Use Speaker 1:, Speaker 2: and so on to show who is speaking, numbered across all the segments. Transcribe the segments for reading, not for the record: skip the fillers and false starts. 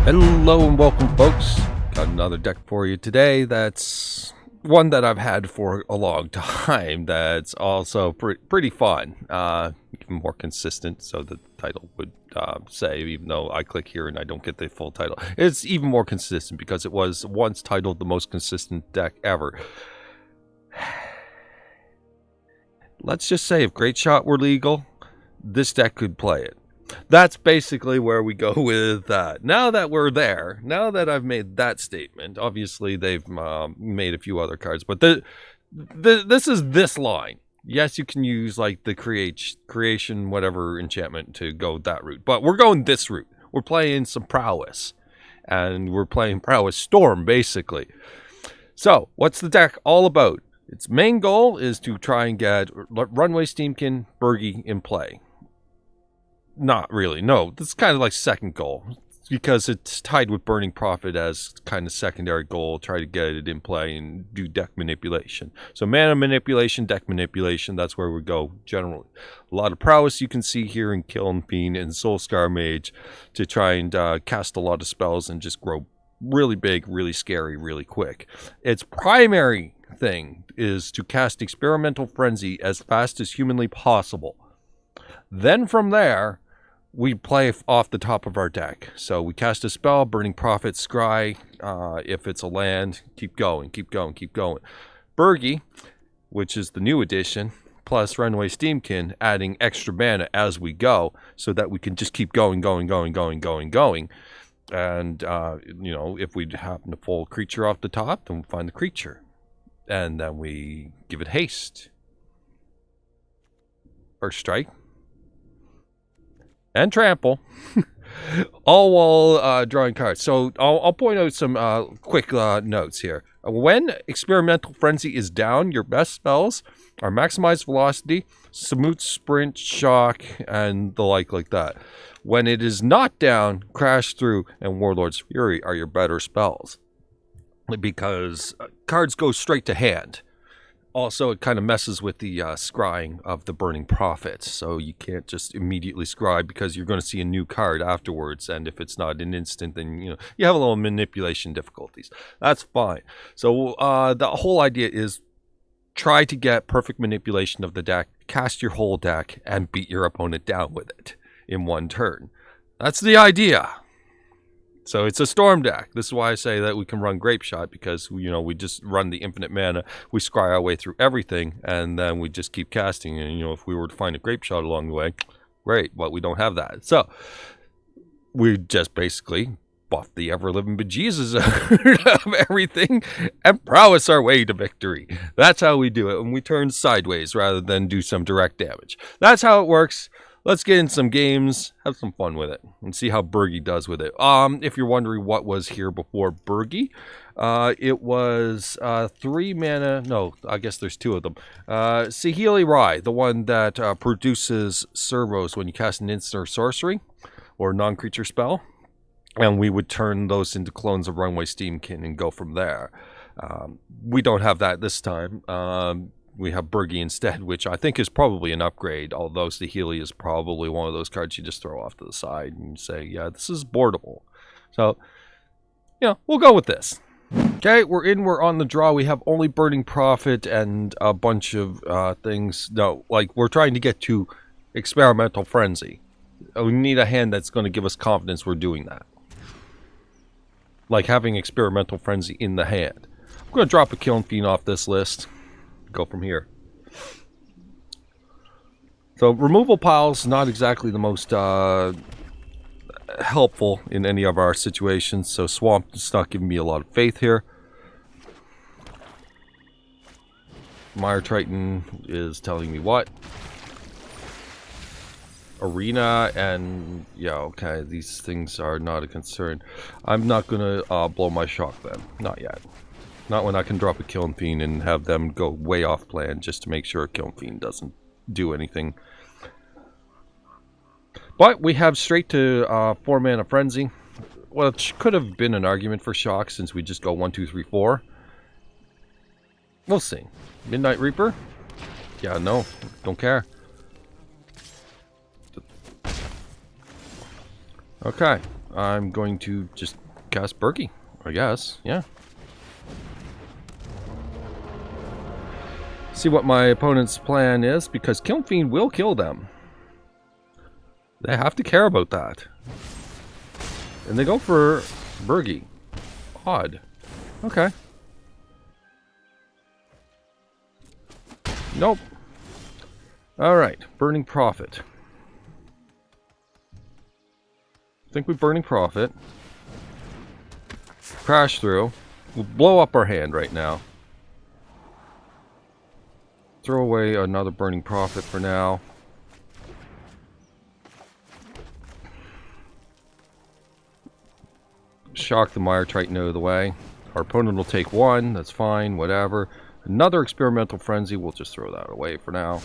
Speaker 1: Hello and welcome, folks. Got another deck for you today. That's one that I've had for a long time. That's also pretty fun. Even more consistent, so the title would say, even though I click here and I don't get the full title. It's even more consistent because it was once titled the most consistent deck ever. Let's just say if Great Shot were legal, this deck could play it. That's basically where we go with that. Now that we're there, now that I've made that statement, obviously they've made a few other cards, but this is this line. Yes, you can use like the creation, whatever enchantment to go that route, but we're going this route. We're playing some prowess, and we're playing prowess storm, basically. So, what's the deck all about? Its main goal is to try and get Runaway Steam-Kin, Birgi in play. Not really, no. This is kind of like second goal, because it's tied with Burning Prophet as kind of secondary goal. Try to get it in play and do deck manipulation. So mana manipulation, deck manipulation, that's where we go generally. A lot of prowess you can see here in Kiln Fiend and Soul-Scar Mage to try and cast a lot of spells and just grow really big, really scary, really quick. Its primary thing is to cast Experimental Frenzy as fast as humanly possible. Then from there, we play off the top of our deck. So we cast a spell, Burning Prophet, Scry. If it's a land, keep going, keep going, keep going. Birgi, which is the new edition, plus Runaway Steam-Kin, adding extra mana as we go, so that we can just keep going. And, you know, if we happen to pull a creature off the top, then we find the creature. And then we give it haste. First strike. And trample, all while drawing cards. So I'll point out some quick notes here. When Experimental Frenzy is down, your best spells are Maximized Velocity, Samut, Sprint, Shock, and the like that. When it is not down, Crash Through and Warlord's Fury are your better spells, because cards go straight to hand. Also, it kind of messes with the scrying of the Burning Prophet, so you can't just immediately scry because you're going to see a new card afterwards, and if it's not an instant, then you have a little manipulation difficulties. That's fine. So the whole idea is try to get perfect manipulation of the deck, cast your whole deck, and beat your opponent down with it in one turn. That's the idea. So it's a storm deck. This is why I say that we can run Grape Shot, because we just run the infinite mana, we scry our way through everything, and then we just keep casting. And if we were to find a Grape Shot along the way, great, but we don't have that. So we just basically buff the ever-living bejesus of everything and prowess our way to victory. That's how we do it, and we turn sideways rather than do some direct damage. That's how it works. Let's get in some games, have some fun with it, and see how Birgi does with it. If you're wondering what was here before Birgi, it was 3 mana. No, I guess there's 2 of them. Saheeli Rai, the one that produces servos when you cast an instant or sorcery or non-creature spell, and we would turn those into clones of Runaway Steam-Kin and go from there. We don't have that this time. We have Birgi instead, which I think is probably an upgrade, although Saheeli is probably one of those cards you just throw off to the side and say, yeah, this is boardable. So, we'll go with this. Okay, we're on the draw. We have only Burning Prophet and a bunch of things. No, like, we're trying to get to Experimental Frenzy. We need a hand that's going to give us confidence we're doing that. Like having Experimental Frenzy in the hand. I'm going to drop a Kiln Fiend off this list. Go from here. So removal piles, not exactly the most helpful in any of our situations. So Swamp is not giving me a lot of faith here. Mire Triton is telling me what? Arena and okay, these things are not a concern. I'm not gonna blow my shock then. Not yet. Not when I can drop a Kiln Fiend and have them go way off plan just to make sure Kiln Fiend doesn't do anything. But we have straight to 4 mana Frenzy. Well, it could have been an argument for shock since we just go 1, 2, 3, 4. We'll see. Midnight Reaper? Yeah, no, don't care. Okay, I'm going to just cast Birgi, I guess. Yeah. See what my opponent's plan is, because Kiln Fiend will kill them. They have to care about that. And they go for Birgi. Odd. Okay. Nope. Alright, Burning Prophet. I think we Burning Prophet. Crash through. We'll blow up our hand right now. Throw away another Burning Prophet for now. Shock the Mire Triton out of the way. Our opponent will take one, that's fine, whatever. Another Experimental Frenzy, we'll just throw that away for now.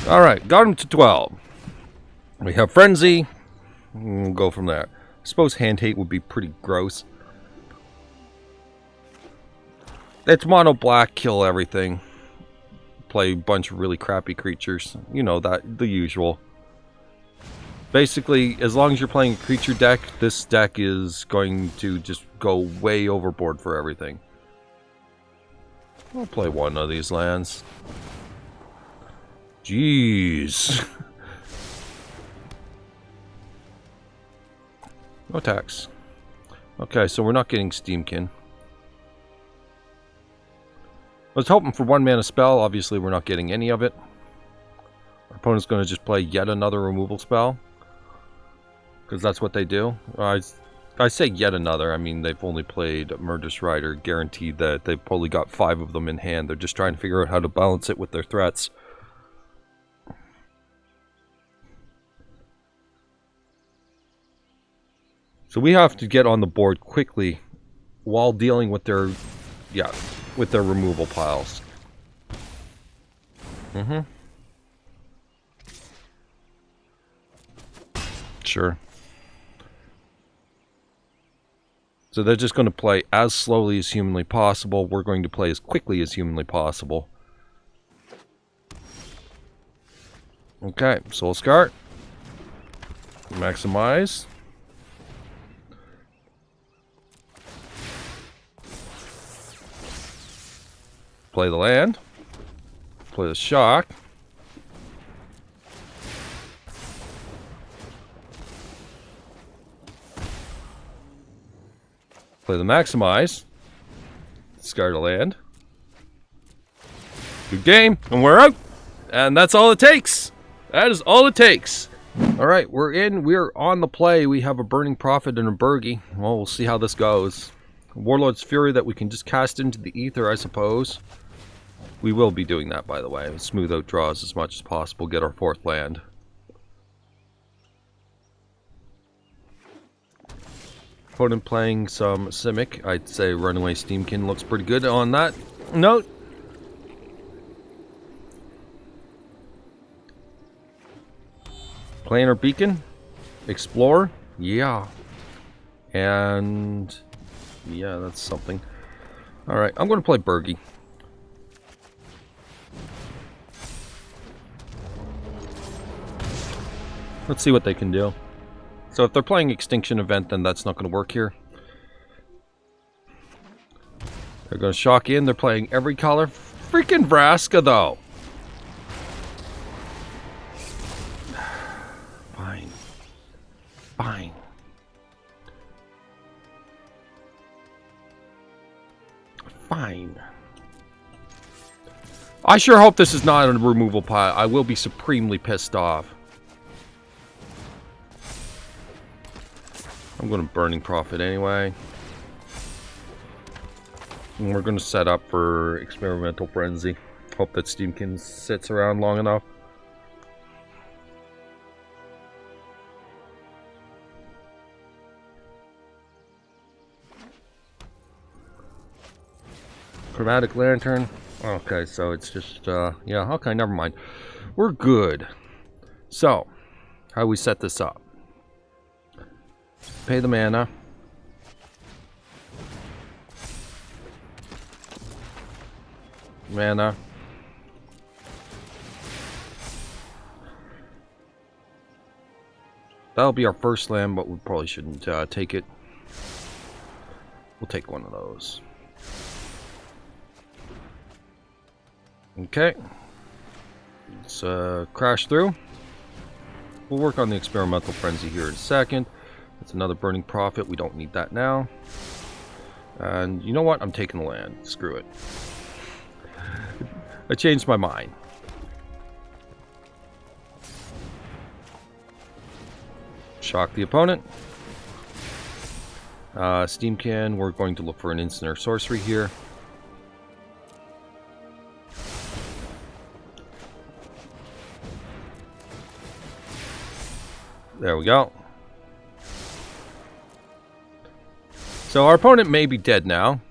Speaker 1: Alright, got him to 12. We have Frenzy. We'll go from there. I suppose Hand Hate would be pretty gross. It's mono black, kill everything. Play a bunch of really crappy creatures. You know, that the usual. Basically, as long as you're playing a creature deck, this deck is going to just go way overboard for everything. I'll play one of these lands. Jeez. No attacks. Okay, so we're not getting Steam-Kin. I was hoping for 1 mana spell. Obviously, we're not getting any of it. Our opponent's going to just play yet another removal spell. Because that's what they do. I say yet another. I mean, they've only played Murderous Rider. Guaranteed that they've probably got 5 of them in hand. They're just trying to figure out how to balance it with their threats. So we have to get on the board quickly while dealing with their, with their removal piles. Sure. So they're just going to play as slowly as humanly possible. We're going to play as quickly as humanly possible. Okay, Soul-Scar. Maximize. Play the land. Play the shock. Play the maximize. Discard a land. Good game, and we're out. And that's all it takes. That is all it takes. Alright, we're in. We're on the play. We have a Burning Prophet and a Birgi. Well, we'll see how this goes. Warlord's Fury that we can just cast into the ether, I suppose. We will be doing that, by the way. Smooth out draws as much as possible. Get our 4th land. Opponent playing some Simic. I'd say Runaway Steam-Kin looks pretty good on that note. Planar Beacon. Explore. Yeah. And yeah, that's something. Alright, I'm going to play Birgi. Let's see what they can do. So if they're playing Extinction Event, then that's not going to work here. They're going to shock in. They're playing every color. Freaking Vraska, though. Fine. Fine. Fine. I sure hope this is not a removal pile. I will be supremely pissed off. I'm going to Burning Prophet anyway. And we're going to set up for Experimental Frenzy. Hope that Steam-Kin sits around long enough. Chromatic Lantern. Okay, so it's just, yeah, okay, never mind. We're good. So, how do we set this up? Pay the mana. That'll be our first land, but we probably shouldn't take it. We'll take one of those. Okay. Let's crash through. We'll work on the experimental frenzy here in a second. That's another burning prophet. We don't need that now. And you know what? I'm taking the land. Screw it. I changed my mind. Shock the opponent. Steam-Kin, we're going to look for an instant or sorcery here. There we go. So our opponent may be dead now.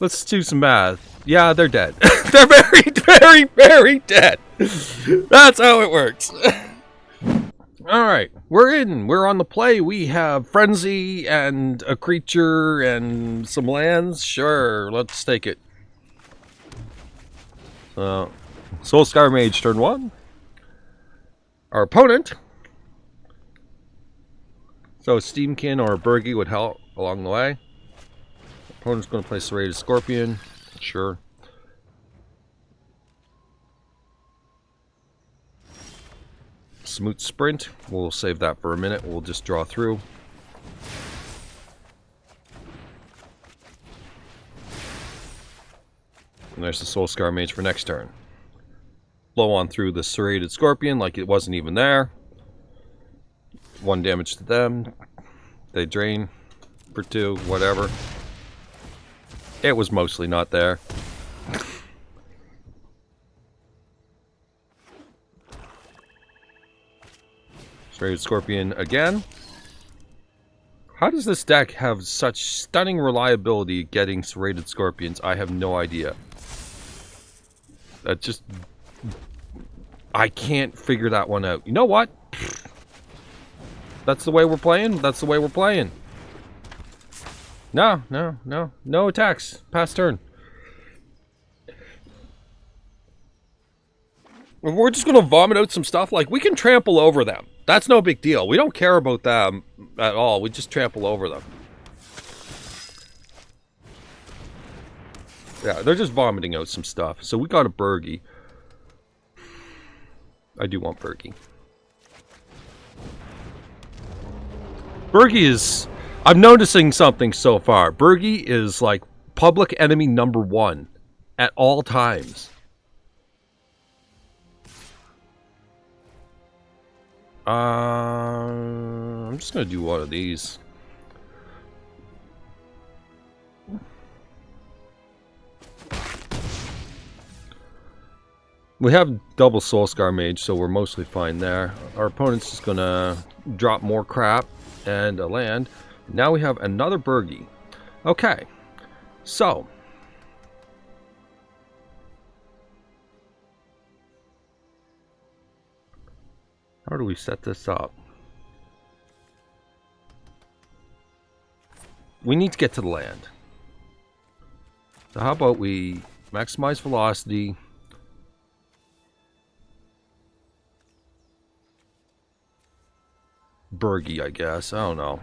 Speaker 1: Let's do some math. Yeah, they're dead. They're very, very, very dead. That's how it works. Alright, we're in. We're on the play. We have Frenzy and a creature and some lands. Sure, let's take it. Soul-Scar Mage turn 1. Our opponent. So Steam-Kin or Birgi would help along the way. Opponent's going to play Serrated Scorpion. Sure. Samut Sprint. We'll save that for a minute. We'll just draw through. And there's the Soul-Scar Mage for next turn. Blow on through the Serrated Scorpion like it wasn't even there. 1 damage to them. They drain for 2, whatever. It was mostly not there. Serrated Scorpion again. How does this deck have such stunning reliability getting Serrated Scorpions? I have no idea. That just... I can't figure that one out. You know what? That's the way we're playing. That's the way we're playing. No, no, no. No attacks. Pass turn. We're just going to vomit out some stuff. Like, we can trample over them. That's no big deal. We don't care about them at all. We just trample over them. Yeah, they're just vomiting out some stuff. So we got a Birgi. I do want Birgi. Birgi is... I'm noticing something so far. Birgi is like public enemy number 1 at all times. I'm just going to do one of these. We have double Soul-Scar Mage, so we're mostly fine there. Our opponent's just going to drop more crap and a land. Now we have another Birgi. Okay, so... how do we set this up? We need to get to the land. So how about we maximize velocity... Birgi, I guess. I don't know.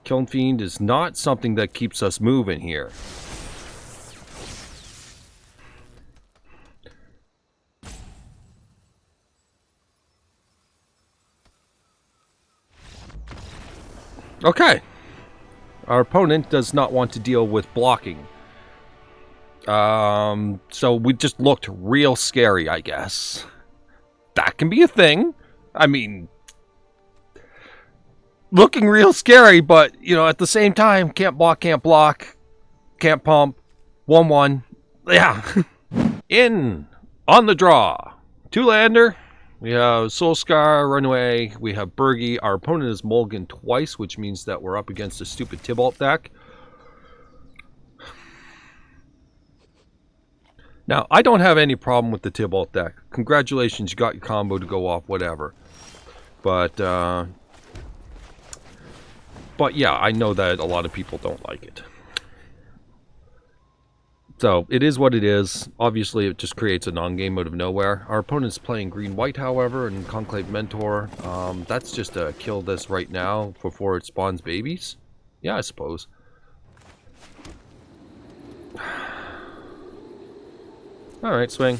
Speaker 1: Kiln Fiend is not something that keeps us moving here. Okay. Our opponent does not want to deal with blocking. So we just looked real scary, I guess. That can be a thing. I mean, looking real scary, but, you know, at the same time, can't block, can't pump, 1-1. Yeah. In, on the draw. 2-lander. We have Soul-Scar, Runaway, we have Birgi. Our opponent is Mulligan twice, which means that we're up against a stupid Tibalt deck. Now, I don't have any problem with the Tibalt deck. Congratulations, you got your combo to go off, whatever. But yeah, I know that a lot of people don't like it. So it is what it is. Obviously, it just creates a non-game out of nowhere. Our opponent's playing green-white, however, and Conclave Mentor. That's just a kill this right now before it spawns babies. Yeah, I suppose. Alright, swing.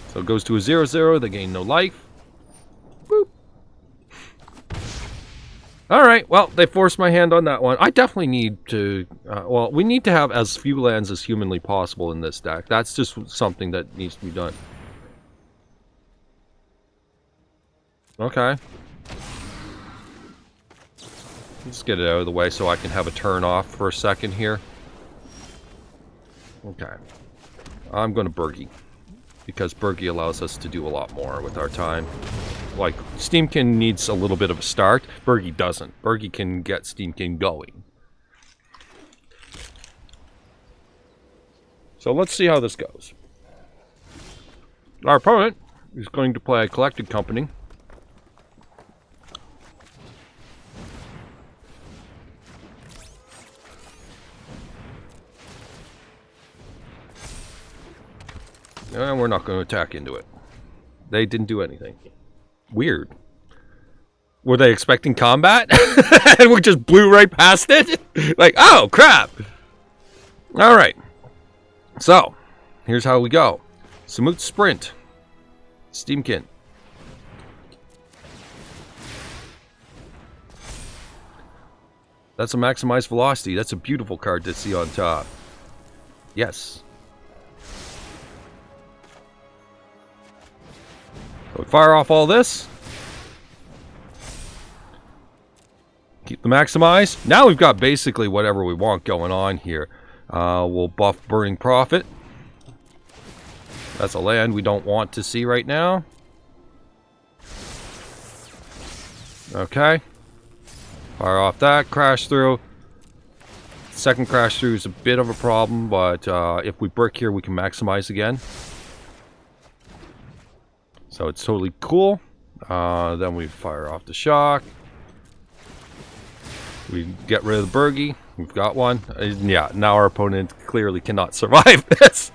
Speaker 1: So it goes to a 0-0. They gain no life. Boop. Alright, well, they forced my hand on that one. I definitely need to... well, we need to have as few lands as humanly possible in this deck. That's just something that needs to be done. Okay. Let's get it out of the way so I can have a turn off for a second here. Okay. I'm going to Birgi. Because Birgi allows us to do a lot more with our time. Like, Steam-Kin needs a little bit of a start. Birgi doesn't. Birgi can get Steam-Kin going. So let's see how this goes. Our opponent is going to play a Collected Company. And we're not going to attack into it. They didn't do anything. Weird. Were they expecting combat? And we just blew right past it? Like, oh, crap! Alright. So, here's how we go. Samut Sprint. Steam-Kin. That's a maximized velocity. That's a beautiful card to see on top. Yes. So we fire off all this. Keep the maximize. Now we've got basically whatever we want going on here. We'll buff Burning Prophet. That's a land we don't want to see right now. Okay. Fire off that. Crash through. Second crash through is a bit of a problem, but if we brick here, we can maximize again. So it's totally cool. Then we fire off the shock. We get rid of the Birgi. We've got one. Yeah, now our opponent clearly cannot survive this.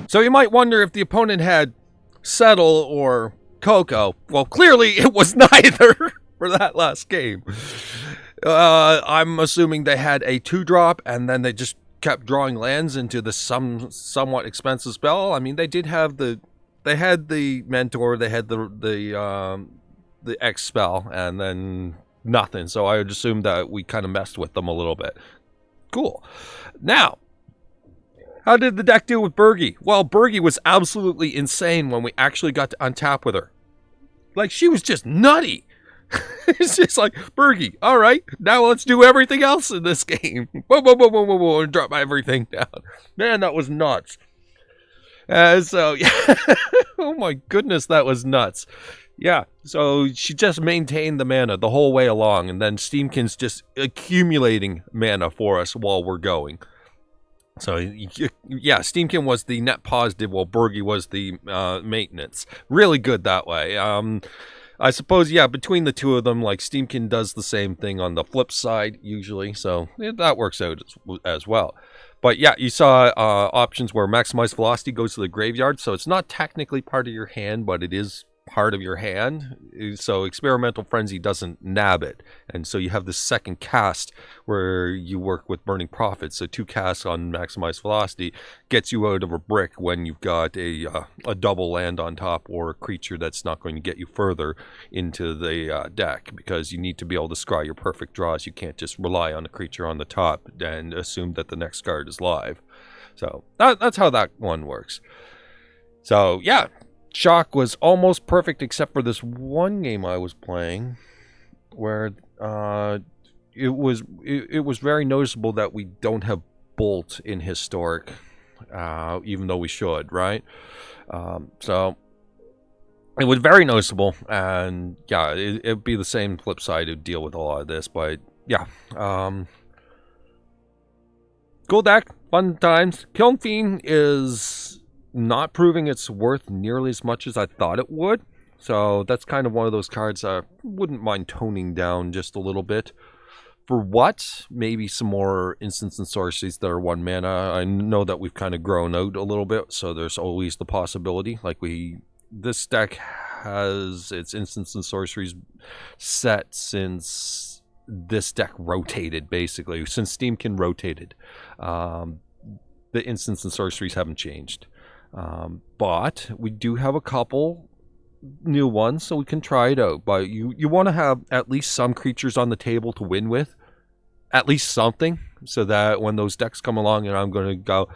Speaker 1: So you might wonder if the opponent had Settle or Coco. Well, clearly it was neither for that last game. I'm assuming they had a 2-drop and then they just kept drawing lands into the somewhat expensive spell. I mean, they did have the... They had the Mentor, they had the X spell, and then nothing. So I would assume that we kind of messed with them a little bit. Cool. Now, how did the deck do with Birgi? Well, Birgi was absolutely insane when we actually got to untap with her. Like, she was just nutty. It's just like, Birgi, all right, now let's do everything else in this game. Boom, boom, boom, boom, boom, boom, and drop everything down. Man, that was nuts. So, yeah. Oh my goodness, that was nuts. Yeah, so she just maintained the mana the whole way along, and then Steam-Kin's just accumulating mana for us while we're going. So, yeah, Steam-Kin was the net positive, while Birgi was the maintenance. Really good that way. I suppose, yeah, between the two of them, like, Steam-Kin does the same thing on the flip side, usually, so yeah, that works out as well. But yeah, you saw options where maximized velocity goes to the graveyard, so it's not technically part of your hand, but it is part of your hand. So Experimental Frenzy doesn't nab it, and so you have this second cast where you work with Burning Prophet. So 2 casts on maximized velocity gets you out of a brick when you've got a double land on top or a creature that's not going to get you further into the deck, because you need to be able to scry your perfect draws. You can't just rely on a creature on the top and assume that the next card is live. So that's how that one works. So yeah, Shock was almost perfect except for this one game I was playing where it was very noticeable that we don't have Bolt in Historic, even though we should, right? So it was very noticeable, and yeah, it'd be the same flip side to deal with a lot of this, but yeah. Cool deck, fun times. Kiln Fiend is not proving its worth nearly as much as I thought it would. So that's kind of one of those cards I wouldn't mind toning down just a little bit. For what? Maybe some more instants and sorceries that are 1 mana. I know that we've kind of grown out a little bit, so there's always the possibility. Like this deck has its instants and sorceries set since this deck rotated, basically. Since Steam-Kin rotated. The instants and sorceries haven't changed. But we do have a couple new ones, so we can try it out. But you want to have at least some creatures on the table to win with. At least something, so that when those decks come along and I'm going to go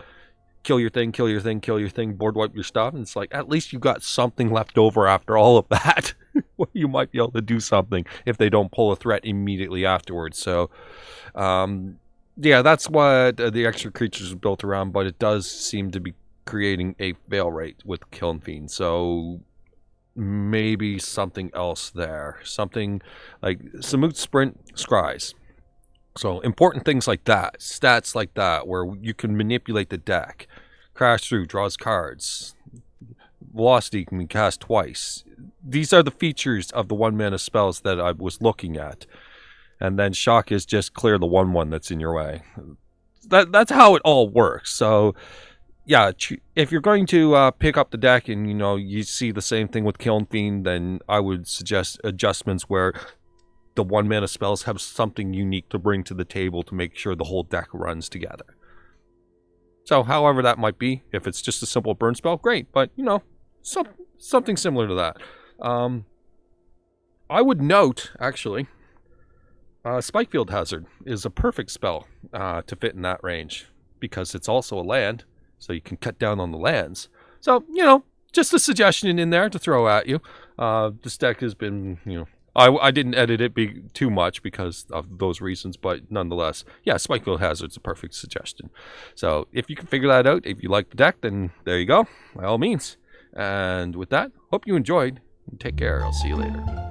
Speaker 1: kill your thing, kill your thing, kill your thing, board wipe your stuff, and it's like, at least you got something left over after all of that. You might be able to do something if they don't pull a threat immediately afterwards. So, yeah, that's what the extra creatures are built around, but it does seem to be creating a fail rate with Kiln Fiend. So maybe something else there. Something like Samut, Sprint, Scries. So important things like that, stats like that, where you can manipulate the deck. Crash through, draws cards. Velocity can be cast twice. These are the features of the 1 mana spells that I was looking at. And then shock is just clear the 1/1 that's in your way. That's how it all works. So yeah, if you're going to pick up the deck and you see the same thing with Kiln Fiend, then I would suggest adjustments where the 1 mana spells have something unique to bring to the table to make sure the whole deck runs together. So however that might be, if it's just a simple burn spell, great, but something similar to that. I would note, actually, Spikefield Hazard is a perfect spell to fit in that range, because it's also a land, so you can cut down on the lands. So, just a suggestion in there to throw at you. This deck has been, I didn't edit it too much because of those reasons, but nonetheless, yeah, Spikefield Hazard's a perfect suggestion. So if you can figure that out, if you like the deck, then there you go, by all means. And with that, hope you enjoyed, and take care. I'll see you later.